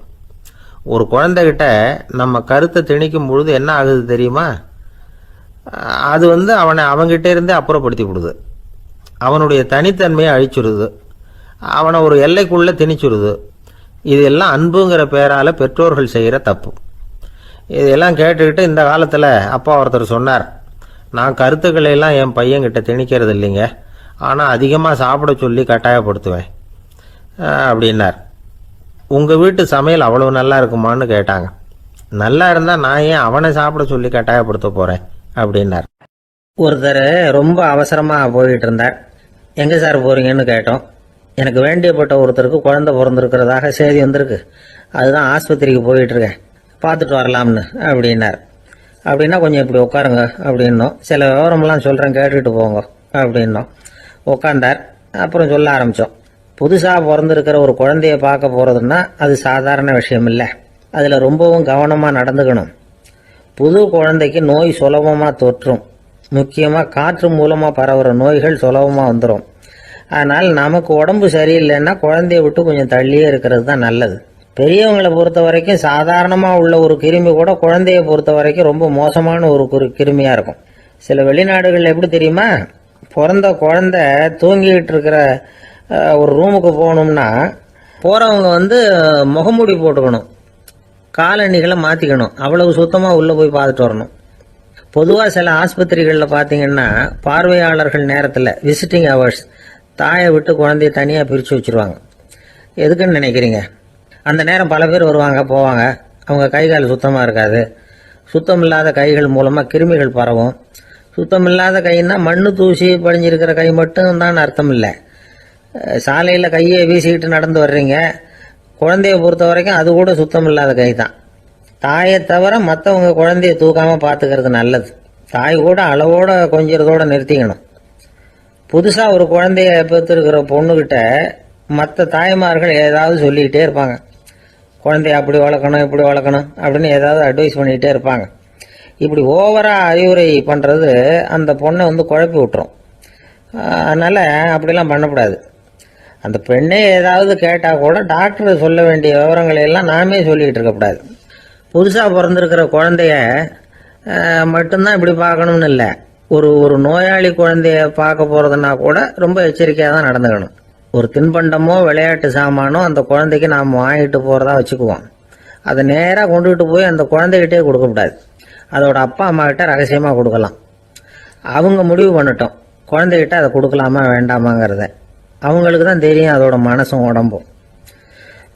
[SPEAKER 3] ஒரு குழந்தைகிட்ட நம்ம கருத்தை திணிக்கும் பொழுது என்ன ஆகுது தெரியுமா? அது அவனை அவங்ககிட்ட இருந்தே அப்புறப்படுத்தி விடுது. அவனுடைய தனித்தன்மையை அழிச்சுடுது. அவனை ஒரு எல்லைக்குள்ளே திணிச்சுடுது. இதெல்லாம் அன்புங்கிற பேரால் பெற்றோர்கள் செய்கிற தப்பு. இதெல்லாம் கேட்டுக்கிட்டு இந்த காலத்தில் அப்பா ஒருத்தர் சொன்னார், நான் கருத்துக்களை எல்லாம் என் பையன்கிட்ட திணிக்கிறது இல்லைங்க, ஆனால் அதிகமாக சாப்பிட சொல்லி கட்டாயப்படுத்துவேன் அப்படின்னார். உங்கள் வீட்டு சமையல் அவ்வளவு நல்லா இருக்குமான்னு கேட்டாங்க. நல்லா இருந்தால் நான் ஏன் அவனை சாப்பிட சொல்லி கட்டாயப்படுத்த போகிறேன் அப்படின்னார்.
[SPEAKER 2] ஒருத்தர் ரொம்ப அவசரமாக போயிட்டு இருந்தார். எங்கே சார் போகிறீங்கன்னு கேட்டோம். எனக்கு வேண்டியப்பட்ட ஒருத்தருக்கு குழந்தை பிறந்திருக்கிறதாக செய்தி வந்திருக்கு, அதுதான் ஆஸ்பத்திரிக்கு போயிட்டுருக்கேன், பார்த்துட்டு வரலாம்னு அப்படின்னார். அப்படின்னா கொஞ்சம் இப்படி உட்காருங்க அப்படின்னோம். சில விவரமெல்லாம் சொல்கிறேன், கேட்டுக்கிட்டு போங்க அப்படின்னோம். உட்காந்தார். அப்புறம் சொல்ல ஆரம்பித்தோம். புதுசாக பிறந்திருக்கிற ஒரு குழந்தைய பார்க்க போகிறதுன்னா அது சாதாரண விஷயம் இல்லை. அதில் ரொம்பவும் கவனமாக நடந்துக்கணும். புது குழந்தைக்கு நோய் சுலபமாக தொற்றும். முக்கியமாக காற்று மூலமாக பரவுகிற நோய்கள் சுலபமாக வந்துடும். அதனால் நமக்கு உடம்பு சரியில்லைன்னா குழந்தைய விட்டு கொஞ்சம் தள்ளியே இருக்கிறது தான் நல்லது. பெரியவங்களை பொறுத்த வரைக்கும் சாதாரணமாக உள்ள ஒரு கிருமி கூட குழந்தைய பொறுத்த வரைக்கும் ரொம்ப மோசமான ஒரு கிருமியாக இருக்கும். சில வெளிநாடுகள் எப்படி தெரியுமா, பிறந்த குழந்தை தூங்கிக்கிட்டு இருக்கிற ஒரு ரூமுக்கு போகணும்னா போகிறவங்க முகமூடி போட்டுக்கணும், காலணிகளை மாற்றிக்கணும், அவ்வளவு சுத்தமாக உள்ளே போய் பார்த்துட்டு வரணும். பொதுவாக சில ஆஸ்பத்திரிகளில் பார்த்தீங்கன்னா பார்வையாளர்கள் நேரத்தில் விசிட்டிங் ஹவர்ஸ் தாயை விட்டு குழந்தைய தனியாக பிரித்து வச்சுருவாங்க. எதுக்குன்னு நினைக்கிறீங்க? அந்த நேரம் பல பேர் வருவாங்க போவாங்க, அவங்க கை கால் சுத்தமாக இருக்காது. சுத்தம் இல்லாத கைகள் மூலமாக கிருமிகள் பரவும். சுத்தம் இல்லாத கைன்னா மண்ணு தூசி படிஞ்சிருக்கிற கை மட்டும் தான் அர்த்தம் இல்லை. சாலையில் கையை வீசிக்கிட்டு நடந்து வர்றீங்க, குழந்தைய பொறுத்த வரைக்கும் அது கூட சுத்தம் இல்லாத கை தான். தாயை தவிர மற்றவங்க குழந்தைய தூக்காமல் பார்த்துக்கிறது நல்லது. தாய் கூட அளவோட கொஞ்சிறதோட நிறுத்திக்கணும். புதுசாக ஒரு குழந்தைய பெற்றிருக்கிற பொண்ணுக்கிட்ட மற்ற தாய்மார்கள் ஏதாவது சொல்லிக்கிட்டே இருப்பாங்க. குழந்தைய அப்படி வளர்க்கணும் இப்படி வளர்க்கணும் அப்படின்னு ஏதாவது அட்வைஸ் பண்ணிக்கிட்டே இருப்பாங்க. இப்படி ஓவராக அறிவுரை பண்ணுறது அந்த பொண்ணை குழப்பி விட்டுரும். அதனால் அப்படிலாம் பண்ணக்கூடாது. அந்த பெண்ணே ஏதாவது கேட்டால் கூட டாக்டர் சொல்ல வேண்டிய விவரங்களை எல்லாம் நாமே சொல்லிக்கிட்டு இருக்கக்கூடாது. புதுசாக பிறந்திருக்கிற குழந்தைய மட்டும்தான் இப்படி பார்க்கணும்னு இல்லை. ஒரு நோயாளி குழந்தைய பார்க்க போகிறதுனா கூட ரொம்ப எச்சரிக்கையாக தான் நடந்துக்கணும். ஒரு தின்பண்டமோ விளையாட்டு சாமானோ அந்த குழந்தைக்கு நாம் வாங்கிட்டு போகிறதா வச்சுக்குவோம். அதை நேராக கொண்டுகிட்டு போய் அந்த குழந்தைகிட்டே கொடுக்கக்கூடாது. அதோட அப்பா அம்மா கிட்ட ரகசியமாக கொடுக்கலாம். அவங்க முடிவு பண்ணட்டும் குழந்தைகிட்ட அதை கொடுக்கலாமா வேண்டாமாங்கிறத. அவங்களுக்கு தான் தெரியும் அதோட மனசும் உடம்பும்.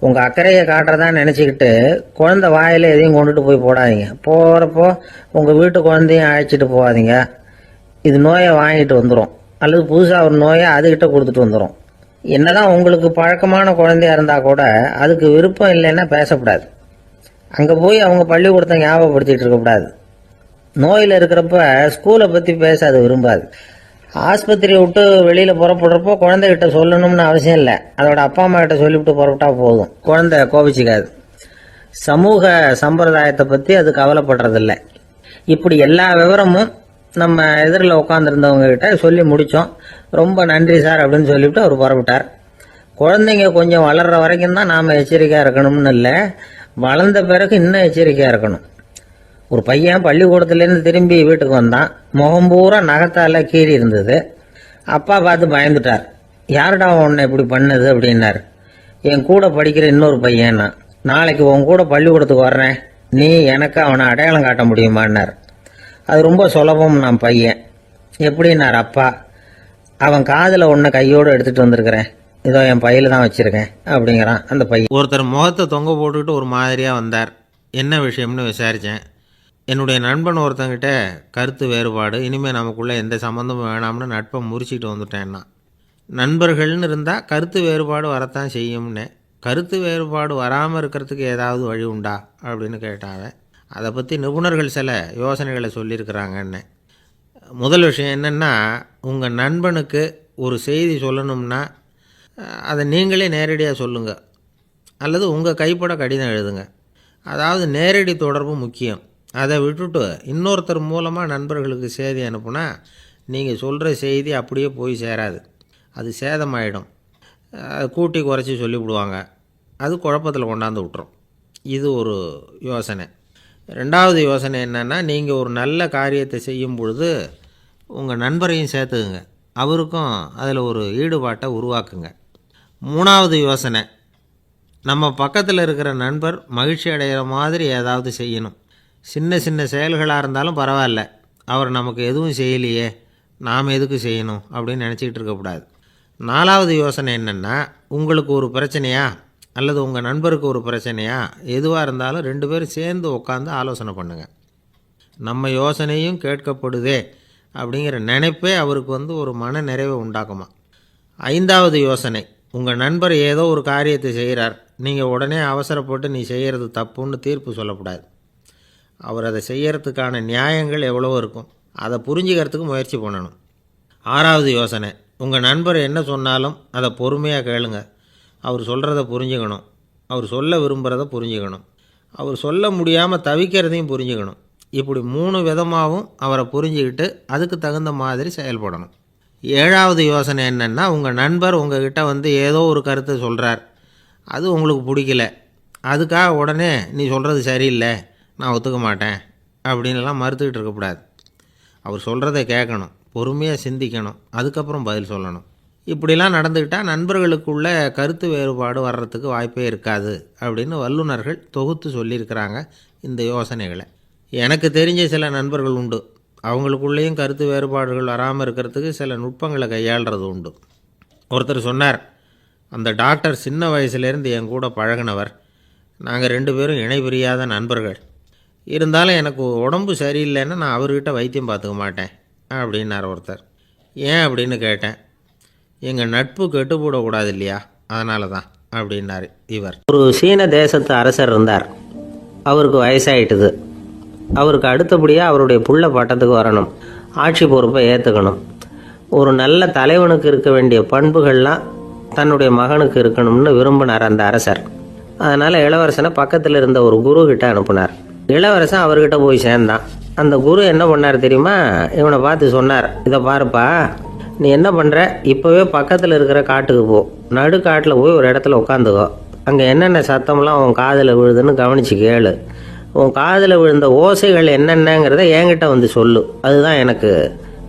[SPEAKER 2] உங்கள் அக்கறையை காட்டுறதா நினச்சிக்கிட்டு குழந்தை வாயில் எதையும் கொண்டுட்டு போய் போடாதீங்க. போகிறப்போ உங்கள் வீட்டு குழந்தையும் அழைச்சிட்டு போகாதீங்க. இது நோயை வாங்கிட்டு வந்துடும், அல்லது புதுசாக ஒரு நோயை அதுக்கிட்ட கொடுத்துட்டு வந்துடும். என்னதான் உங்களுக்கு பழக்கமான குழந்தையா இருந்தால் கூட அதுக்கு விருப்பம் இல்லைன்னா பேசக்கூடாது. அங்கே போய் அவங்க பள்ளிக்கூடத்தை ஞாபகப்படுத்திட்டு இருக்கக்கூடாது. நோயில் இருக்கிறப்ப ஸ்கூலை பற்றி பேச அது விரும்பாது. ஆஸ்பத்திரியை விட்டு வெளியில் புறப்படுறப்போ குழந்தைகிட்ட சொல்லணும்னு அவசியம் இல்லை. அதோட அப்பா அம்மா கிட்ட சொல்லிவிட்டு புறப்பட்டா போதும், குழந்தை கோபிச்சிக்காது. சமூக சம்பிரதாயத்தை பற்றி அது கவலைப்படுறதில்லை. இப்படி எல்லா விவரமும் நம்ம எதிரில் உட்காந்துருந்தவங்க கிட்ட சொல்லி முடித்தோம். ரொம்ப நன்றி சார் அப்படின்னு சொல்லிவிட்டு அவர் புறப்பட்டார். குழந்தைங்க கொஞ்சம் வளர்கிற வரைக்கும் தான் நாம் எச்சரிக்கையாக இருக்கணும்னு இல்லை, வளர்ந்த பிறகு இன்னும் எச்சரிக்கையாக இருக்கணும். ஒரு பையன் பள்ளிக்கூடத்துலேருந்து திரும்பி வீட்டுக்கு வந்தான். முகம் பூரா நகத்தால் கீறி இருந்தது. அப்பா பார்த்து பயந்துட்டார். யாருடா உன்னை இப்படி பண்ணது அப்படின்னார். என் கூட படிக்கிற இன்னொரு பையன்னா. நாளைக்கு உன் கூட பள்ளிக்கூடத்துக்கு வர்றேன், நீ எனக்கு அவனை அடையாளம் காட்ட முடியுமான்னார். அது ரொம்ப சுலபம் நான் பையன். எப்படின்னார் அப்பா. அவன் காதில் ஒன்றை கையோடு எடுத்துகிட்டு வந்திருக்கிறேன், இதோ என் பையில தான் வச்சுருக்கேன் அப்படிங்கிறான் அந்த பையன். ஒருத்தர் முகத்தை தொங்க போட்டுக்கிட்டு ஒரு மாதிரியாக வந்தார். என்ன விஷயம்னு விசாரித்தேன். என்னுடைய நண்பன் ஒருத்தங்கிட்ட கருத்து வேறுபாடு, இனிமேல் நமக்குள்ளே எந்த சம்மந்தமும் வேணாம்னு நட்பை முறிச்சிட்டு வந்துட்டேன்னா. நண்பர்கள்னு இருந்தால் கருத்து வேறுபாடு வரத்தான் செய்யும்னு. கருத்து வேறுபாடு வராமல் இருக்கிறதுக்கு ஏதாவது வழி உண்டா அப்படின்னு கேட்டாங்க. அதை பற்றி நிபுணர்கள் சில யோசனைகளை சொல்லியிருக்கிறாங்கன்னு. முதல் விஷயம் என்னென்னா, உங்கள் நண்பனுக்கு ஒரு செய்தி சொல்லணும்னா அதை நீங்களே நேரடியாக சொல்லுங்கள், அல்லது உங்கள் கைப்பட கடிதம் எழுதுங்க. அதாவது நேரடி தொடர்பு முக்கியம். அதை விட்டுட்டு இன்னொருத்தர் மூலமாக நண்பர்களுக்கு செய்தி அனுப்புனா நீங்கள் சொல்கிற செய்தி அப்படியே போய் சேராது, அது சேதமாயிடும். கூட்டி குறைச்சி சொல்லிவிடுவாங்க, அது குழப்பத்தில் கொண்டாந்து விட்டுரும். இது ஒரு யோசனை. ரெண்டாவது யோசனை என்னென்னா, நீங்கள் ஒரு நல்ல காரியத்தை செய்யும் பொழுது உங்கள் நண்பரையும் சேர்த்துக்குங்க, அவருக்கும் அதில் ஒரு ஈடுபாட்டை உருவாக்குங்க. மூணாவது யோசனை, நம்ம பக்கத்தில் இருக்கிற நண்பர் மகிழ்ச்சி அடைகிற மாதிரி ஏதாவது செய்யணும். சின்ன சின்ன செயல்களாக இருந்தாலும் பரவாயில்ல, அவர் நமக்கு எதுவும் செய்யலையே, நாம் எதுக்கு செய்யணும் அப்படின்னு நினச்சிக்கிட்டு இருக்கக்கூடாது. நாலாவது யோசனை என்னென்னா, உங்களுக்கு ஒரு பிரச்சனையா அல்லது உங்கள் நண்பருக்கு ஒரு பிரச்சனையா, எதுவாக இருந்தாலும் 2 பேரும் சேர்ந்து உட்காந்து ஆலோசனை பண்ணுங்கள். நம்ம யோசனையும் கேட்கப்படுதே அப்படிங்கிற நினைப்பே அவருக்கு ஒரு மன நிறைவை உண்டாக்குமா. 5வது யோசனை, உங்கள் நண்பர் ஏதோ ஒரு காரியத்தை செய்கிறார், நீங்கள் உடனே அவசரப்பட்டு நீ செய்கிறது தப்புன்னு தீர்ப்பு சொல்லக்கூடாது. அவர் அதை செய்யறதுக்கான நியாயங்கள் எவ்வளவோ இருக்கும், அதை புரிஞ்சுக்கிறதுக்கு முயற்சி பண்ணணும். 6வது யோசனை, உங்கள் நண்பர் என்ன சொன்னாலும் அதை பொறுமையாக கேளுங்க. அவர் சொல்கிறத புரிஞ்சுக்கணும், அவர் சொல்ல விரும்புகிறத புரிஞ்சுக்கணும், அவர் சொல்ல முடியாமல் தவிக்கிறதையும் புரிஞ்சுக்கணும். இப்படி 3 விதமாகவும் அவரை புரிஞ்சுக்கிட்டு அதுக்கு தகுந்த மாதிரி செயல்படணும். 7வது யோசனை என்னென்னா, உங்கள் நண்பர் உங்ககிட்ட ஏதோ ஒரு கருத்தை சொல்கிறார், அது உங்களுக்கு பிடிக்கல, அதுக்காக உடனே நீ சொல்கிறது சரியில்லை, நான் ஒத்துக்க மாட்டேன் அப்படின்லாம் மறுத்துக்கிட்டு இருக்கக்கூடாது. அவர் சொல்கிறத கேட்கணும், பொறுமையாக சிந்திக்கணும், அதுக்கப்புறம் பதில் சொல்லணும். இப்படிலாம் நடந்துக்கிட்டால் நண்பர்களுக்குள்ள கருத்து வேறுபாடு வர்றதுக்கு வாய்ப்பே இருக்காது அப்படின்னு வல்லுநர்கள் தொகுத்து சொல்லியிருக்கிறாங்க இந்த யோசனைகளை. எனக்கு தெரிஞ்ச சில நண்பர்கள் உண்டு, அவங்களுக்குள்ளேயும் கருத்து வேறுபாடுகள் வராமல் இருக்கிறதுக்கு சில நுட்பங்களை கையாளுறது உண்டு. ஒருத்தர் சொன்னார், அந்த டாக்டர் சின்ன வயசுலேருந்து என் கூட பழகினவர், நாங்கள் 2 பேரும் இணை பிரியாத நண்பர்கள், இருந்தாலும் எனக்கு உடம்பு சரியில்லைன்னா நான் அவர்கிட்ட வைத்தியம் பார்த்துக்க மாட்டேன் அப்படின்னார் ஒருத்தர். ஏன் அப்படின்னு கேட்டேன். எங்கள் நட்பு கெட்டு போடக்கூடாது இல்லையா, அதனால தான் அப்படின்னார் இவர்.
[SPEAKER 3] ஒரு சீன தேசத்து அரசர் இருந்தார். அவருக்கு வயசாயிட்டுது. அவருக்கு அடுத்தபடியாக அவருடைய புள்ள பட்டத்துக்கு வரணும், ஆட்சி பொறுப்பை ஏற்றுக்கணும். ஒரு நல்ல தலைவனுக்கு இருக்க வேண்டிய பண்புகள்லாம் தன்னுடைய மகனுக்கு இருக்கணும்னு விரும்பினார் அந்த அரசர். அதனால் இளவரசனை பக்கத்தில் இருந்த ஒரு குரு கிட்ட அனுப்புனார். இளவரசன் அவர்கிட்ட போய் சேர்ந்தான். அந்த குரு என்ன பண்ணார் தெரியுமா, இவனை பார்த்து சொன்னார், இதை பாருப்பா, நீ என்ன பண்ணுற, இப்போவே பக்கத்தில் இருக்கிற காட்டுக்கு போ, நடு காட்டில் போய் ஒரு இடத்துல உட்காந்துக்கோ, அங்கே என்னென்ன சத்தம்லாம் உன் காதில் விழுதுன்னு கவனித்து கேளு, உன் காதில் விழுந்த ஓசைகள் என்னென்னங்கிறத என்கிட்ட சொல்லு, அதுதான் எனக்கு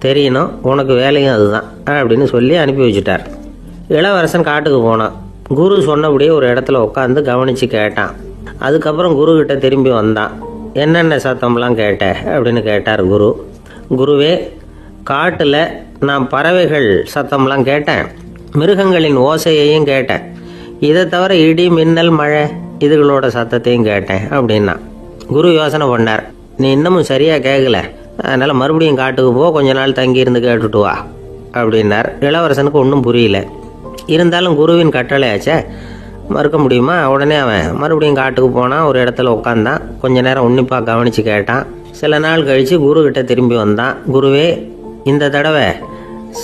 [SPEAKER 3] தெரியணும், உனக்கு வேலையும் அதுதான் அப்படின்னு சொல்லி அனுப்பி வச்சுட்டார். இளவரசன் காட்டுக்கு போனான். குரு சொன்னபடியே ஒரு இடத்துல உட்காந்து கவனித்து கேட்டான். அதுக்கப்புறம் குருக்கிட்ட திரும்பி வந்தான். என்னென்ன சத்தம்லாம் கேட்ட அப்படின்னு கேட்டார் குரு. குருவே, காட்டில் நான் பறவைகள் சத்தம்லாம் கேட்டேன், மிருகங்களின் ஓசையையும் கேட்டேன், இதை தவிர இடி மின்னல் மழை இதுகளோட சத்தத்தையும் கேட்டேன் அப்படின்னா. குரு யோசனை பண்ணார், நீ இன்னமும் சரியாக கேட்கல, அதனால் மறுபடியும் காட்டுக்கு போ, கொஞ்ச நாள் தங்கியிருந்து கேட்டுட்டு வா அப்படின்னார். இளவரசனுக்கு ஒன்றும் புரியல. இருந்தாலும் குருவின் கட்டளையாச்சே, மறுக்க முடியுமா? உடனே அவன் மறுபடியும் காட்டுக்கு போனான். ஒரு இடத்துல உட்காந்தான். கொஞ்ச நேரம் உன்னிப்பாக கவனித்து கேட்டான். சில நாள் கழித்து குருக்கிட்ட திரும்பி வந்தான். குருவே, இந்த தடவை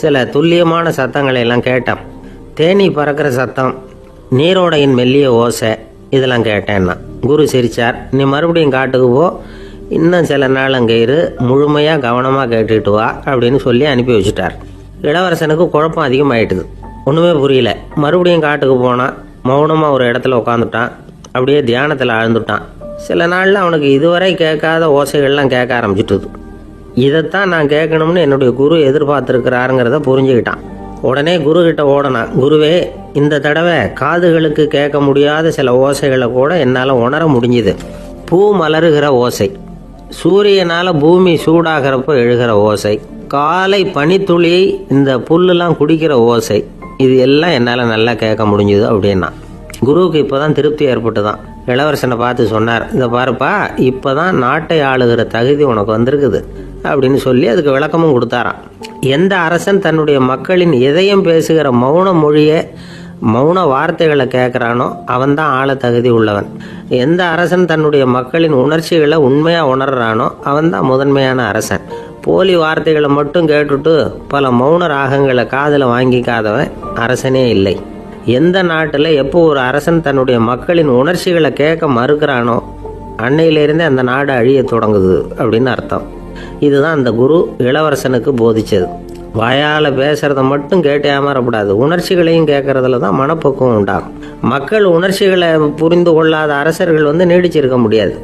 [SPEAKER 3] சில துல்லியமான சத்தங்களை எல்லாம் கேட்டான். தேனீ பறக்கிற சத்தம், நீரோடையின் மெல்லிய ஓசை, இதெல்லாம் கேட்டேன்னா. குரு சிரித்தார். நீ மறுபடியும் காட்டுக்கு போ, இன்னும் சில நாள் அங்கே இரு, முழுமையாக கவனமாக கேட்டுக்கிட்டு வா அப்படின்னு சொல்லி அனுப்பி வச்சுட்டார். இளவரசனுக்கு குழப்பம் அதிகமாயிட்டுது. ஒன்றுமே புரியல. மறுபடியும் காட்டுக்கு போனான். மௌனமாக ஒரு இடத்துல உட்காந்துட்டான். அப்படியே தியானத்தில் ஆழ்ந்துட்டான். சில நாளில் அவனுக்கு இதுவரை கேட்காத ஓசைகள்லாம் கேட்க ஆரம்பிச்சிட்டுது. இதைத்தான் நான் கேட்கணும்னு என்னுடைய குரு எதிர்பார்த்துருக்கிறாருங்கிறத புரிஞ்சுக்கிட்டான். உடனே குரு கிட்ட ஓடனான். குருவே, இந்த தடவை காதுகளுக்கு கேட்க முடியாத சில ஓசைகளை கூட என்னால் உணர முடிஞ்சுது. பூ மலருகிற ஓசை, சூரியனால் பூமி சூடாகிறப்போ எழுகிற ஓசை, காலை பனித்துளி இந்த புல்லுலாம் குடிக்கிற ஓசை, இது எல்லாம் என்னால் நல்லா கேட்க முடிஞ்சுது அப்படின்னா. குருவுக்கு இப்போ தான் திருப்தி ஏற்பட்டு தான். இளவரசனை பார்த்து சொன்னார், இதை பாருப்பா, இப்போ தான் நாட்டை ஆளுகிற தகுதி உனக்கு வந்திருக்குது அப்படின்னு சொல்லி அதுக்கு விளக்கமும் கொடுத்தாராம். எந்த அரசன் தன்னுடைய மக்களின் இதயம் பேசுகிற மௌன மொழியை, மௌன வார்த்தைகளை கேட்குறானோ அவன்தான் ஆள தகுதி உள்ளவன். எந்த அரசன் தன்னுடைய மக்களின் உணர்ச்சிகளை உண்மையாக உணர்றானோ அவன்தான் முதன்மையான அரசன். போலி வார்த்தைகளை மட்டும் கேட்டுட்டு பல மௌன ராகங்களை காதில் வாங்கிக்காதவன் அரசனே இல்லை. எந்த நாட்டில் எப்போ ஒரு அரசன் தன்னுடைய மக்களின் உணர்ச்சிகளை கேட்க மறுக்கிறானோ அன்னையிலேருந்தே அந்த நாடு அழிய தொடங்குது அப்படின்னு அர்த்தம். இதுதான் அந்த குரு இளவரசனுக்கு போதிச்சது. வாயால் பேசுகிறத மட்டும் கேட்டு ஏமாறக்கூடாது, உணர்ச்சிகளையும் கேட்கறதுல தான் மனப்பக்குவம் உண்டாகும். மக்கள் உணர்ச்சிகளை புரிந்து கொள்ளாத அரசர்கள் நீடிச்சிருக்க முடியாது.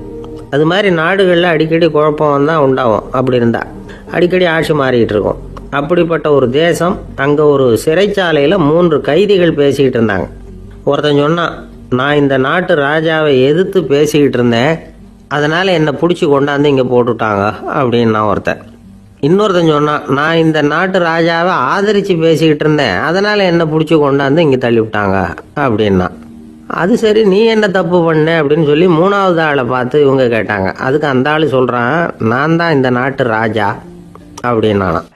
[SPEAKER 3] அது மாதிரி நாடுகளில் அடிக்கடி குழப்பம் தான் உண்டாகும். அப்படி இருந்தால் அடிக்கடி ஆட்சி மாறிக்கிட்டு இருக்கும். அப்படிப்பட்ட ஒரு தேசம், அங்கே ஒரு சிறைச்சாலையில் 3 கைதிகள் பேசிக்கிட்டு இருந்தாங்க. ஒருத்தன் சொன்னான், நான் இந்த நாட்டு ராஜாவை எதிர்த்து பேசிக்கிட்டு இருந்தேன், அதனால் என்னை பிடிச்சி கொண்டாந்து இங்கே போட்டுவிட்டாங்க அப்படின்னா ஒருத்தன். இன்னொருத்தன் சொன்னான், நான் இந்த நாட்டு ராஜாவை ஆதரித்து பேசிக்கிட்டு இருந்தேன், அதனால் என்னை பிடிச்சி கொண்டாந்து இங்கே தள்ளிவிட்டாங்க அப்படின்னா. அது சரி, நீ என்ன தப்பு பண்ண அப்படின்னு சொல்லி 3வது ஆளை பார்த்து இவங்க கேட்டாங்க. அதுக்கு அந்த ஆள் சொல்கிறான், நான் தான் இந்த நாட்டு ராஜா, அப்படின்னானாம்.